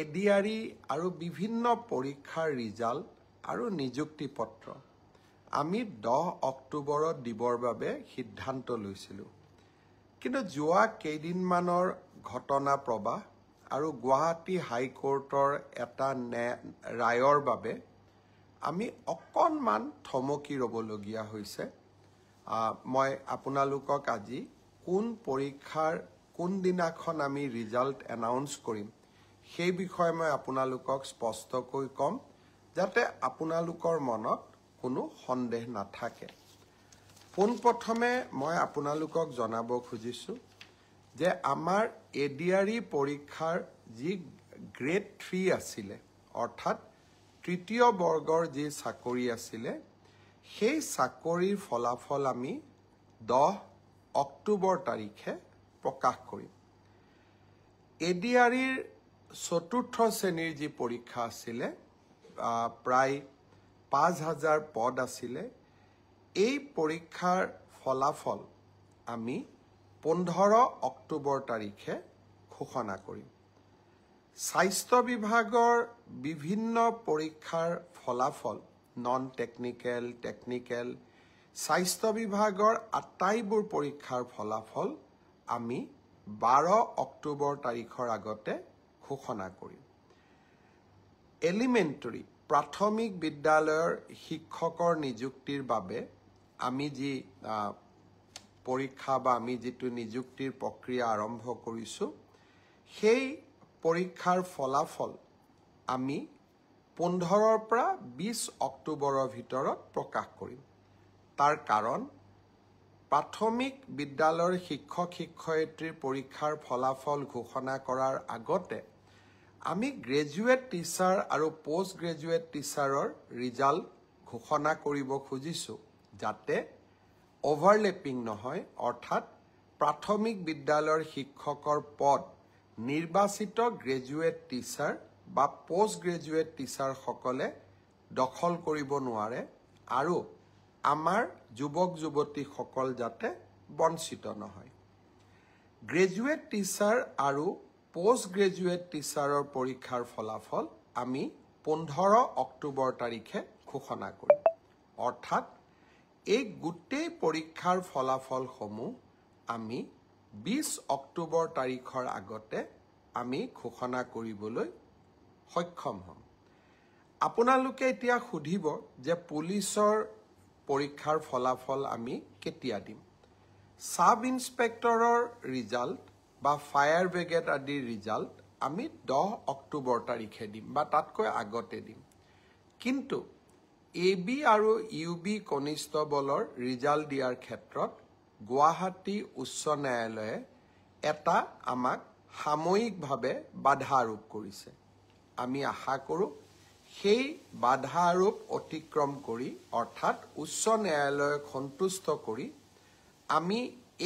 ADRE আৰু বিভিন্ন পৰীক্ষাৰ ৰিজাল্ট আৰু নিযুক্তি পত্ৰ আমি 10 অক্টোবৰত দিবৰ বাবে সিদ্ধান্ত লৈছিলোঁ। কিন্তু যোৱা কেইদিনমানৰ ঘটনা প্ৰবাহ আৰু গুৱাহাটী হাইকোৰ্টৰ এটা ৰায়ৰ বাবে আমি অকণমান থমকি ৰ'বলগীয়া হৈছে। মই আপোনালোকক আজি কোন পৰীক্ষাৰ কোনদিনাখন আমি ৰিজাল্ট এনাউন্স কৰিম সেই বিষয়ে মই আপোনালোকক স্পষ্টকৈ ক'ম, যাতে আপোনালোকৰ মনত কোনো সন্দেহ নাথাকে। পোনপ্ৰথমে মই আপোনালোকক জনাব খুজিছোঁ যে আমাৰ এডিআৰই পৰীক্ষাৰ যি গ্ৰেড 3 আছিলে, অৰ্থাৎ তৃতীয় বৰ্গৰ যি চাকৰি আছিলে, সেই চাকৰিৰ ফলাফল আমি 10 অক্টোবৰ তাৰিখে প্ৰকাশ কৰিম। এডিআৰইৰ চতুৰ্থ শ্ৰেণীৰ যি পৰীক্ষা আছিলে, প্ৰায় 5000 পদ আছিলে, এই পৰীক্ষাৰ ফলাফল আমি 15 অক্টোবৰ তাৰিখে ঘোষণা কৰিম। স্বাস্থ্য বিভাগৰ বিভিন্ন পৰীক্ষাৰ ফলাফল, নন টেকনিকেল, টেকনিকেল, স্বাস্থ্য বিভাগৰ আটাইবোৰ পৰীক্ষাৰ ফলাফল আমি 12 অক্টোবৰ তাৰিখৰ আগতে ঘোষণা কৰিম। এলিমেণ্টাৰী প্ৰাথমিক বিদ্যালয়ৰ শিক্ষকৰ নিযুক্তিৰ বাবে আমি যি পৰীক্ষা বা আমি যিটো নিযুক্তিৰ প্ৰক্ৰিয়া আৰম্ভ কৰিছোঁ, সেই পৰীক্ষাৰ ফলাফল আমি 15 পৰা 20 অক্টোবৰৰ ভিতৰত প্ৰকাশ কৰিম। তাৰ কাৰণ প্ৰাথমিক বিদ্যালয়ৰ শিক্ষক শিক্ষয়িত্ৰীৰ পৰীক্ষাৰ ফলাফল ঘোষণা কৰাৰ আগতে আমি গ্ৰেজুৱেট টিচাৰ আৰু পোষ্ট গ্ৰেজুৱেট টিচাৰৰ ৰিজাল্ট ঘোষণা কৰিব খুজিছোঁ, যাতে অভাৰলেপিং নহয়, অৰ্থাৎ প্ৰাথমিক বিদ্যালয়ৰ শিক্ষকৰ পদ নিৰ্বাচিত গ্ৰেজুৱেট টিচাৰ বা পোষ্ট গ্ৰেজুৱেট টিচাৰসকলে দখল কৰিব নোৱাৰে আৰু আমাৰ যুৱক যুৱতীসকল যাতে বঞ্চিত নহয়। গ্ৰেজুৱেট টিচাৰ আৰু পোষ্ট গ্ৰেজুৱেট টিচাৰৰ পৰীক্ষাৰ ফলাফল আমি 15 অক্টোবৰ তাৰিখে ঘোষণা কৰিম। অৰ্থাৎ এই গোটেই পৰীক্ষাৰ ফলাফলসমূহ আমি 20 অক্টোবৰ তাৰিখৰ আগতে আমি ঘোষণা কৰিবলৈ সক্ষম হ'ম। আপোনালোকে এতিয়া সুধিব যে পুলিচৰ পৰীক্ষাৰ ফলাফল আমি কেতিয়া দিম? সাব ইন্সপেক্টৰৰ ৰিজাল্ট বা ফায়াৰ ব্ৰিগেড আদিৰ ৰিজাল্ট আমি 10 অক্টোবৰ তাৰিখে দিম বা তাতকৈ আগতে দিম। কিন্তু AB আৰু UB কনিষ্টবলৰ ৰিজাল্ট দিয়াৰ ক্ষেত্ৰত গুৱাহাটী উচ্চ ন্যায়ালয়ে এটা আমাক সাময়িকভাৱে বাধা আৰোপ কৰিছে। আমি আশা কৰোঁ সেই বাধা আৰোপ অতিক্ৰম কৰি, অৰ্থাৎ উচ্চ ন্যায়ালয়ক সন্তুষ্ট কৰি আমি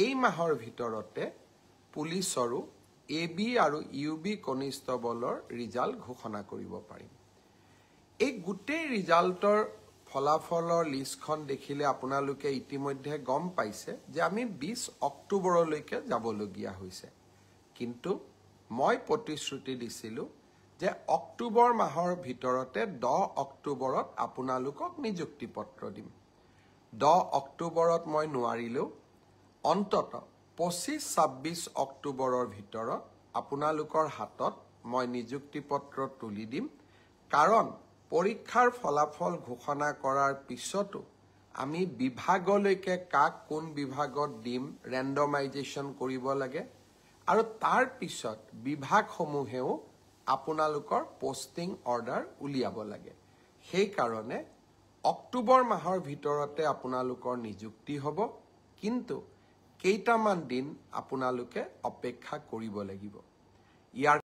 এই মাহৰ ভিতৰতে পুলিচৰো AB আৰু UB কনিষ্টবলৰ ৰিজাল্ট ঘোষণা কৰিব পাৰিম। এই গোটেই ৰিজাল্টৰ ফলাফলৰ লিষ্টখন দেখিলে আপোনালোকে ইতিমধ্যে গম পাইছে যে আমি 20 অক্টোবৰলৈকে যাবলগীয়া হৈছে। কিন্তু মই প্ৰতিশ্ৰুতি দিছিলোঁ যে অক্টোবৰ মাহৰ ভিতৰতে 10 অক্টোবৰত আপোনালোকক নিযুক্তি পত্ৰ দিম। 10 অক্টোবৰত মই নোৱাৰিলেও অন্তত 25-26 অক্টোবৰৰ ভিতৰত আপোনালোকৰ হাতত মই নিযুক্তি পত্ৰ তুলি দিম। কাৰণ পৰীক্ষাৰ ফলাফল ঘোষণা কৰাৰ পিছতো আমি বিভাগলৈকে কাক কোন বিভাগত দিম ৰেণ্ডমাইজেশ্যন কৰিব লাগে আৰু তাৰ পিছত বিভাগসমূহেও আপোনালোকৰ পোষ্টিং অৰ্ডাৰ উলিয়াব লাগে। সেইকাৰণে অক্টোবৰ মাহৰ ভিতৰতে আপোনালোকৰ নিযুক্তি হ'ব, কিন্তু কেইটামান দিন আপোনালোকে অপেক্ষা কৰিব লাগিব। ইয়াৰ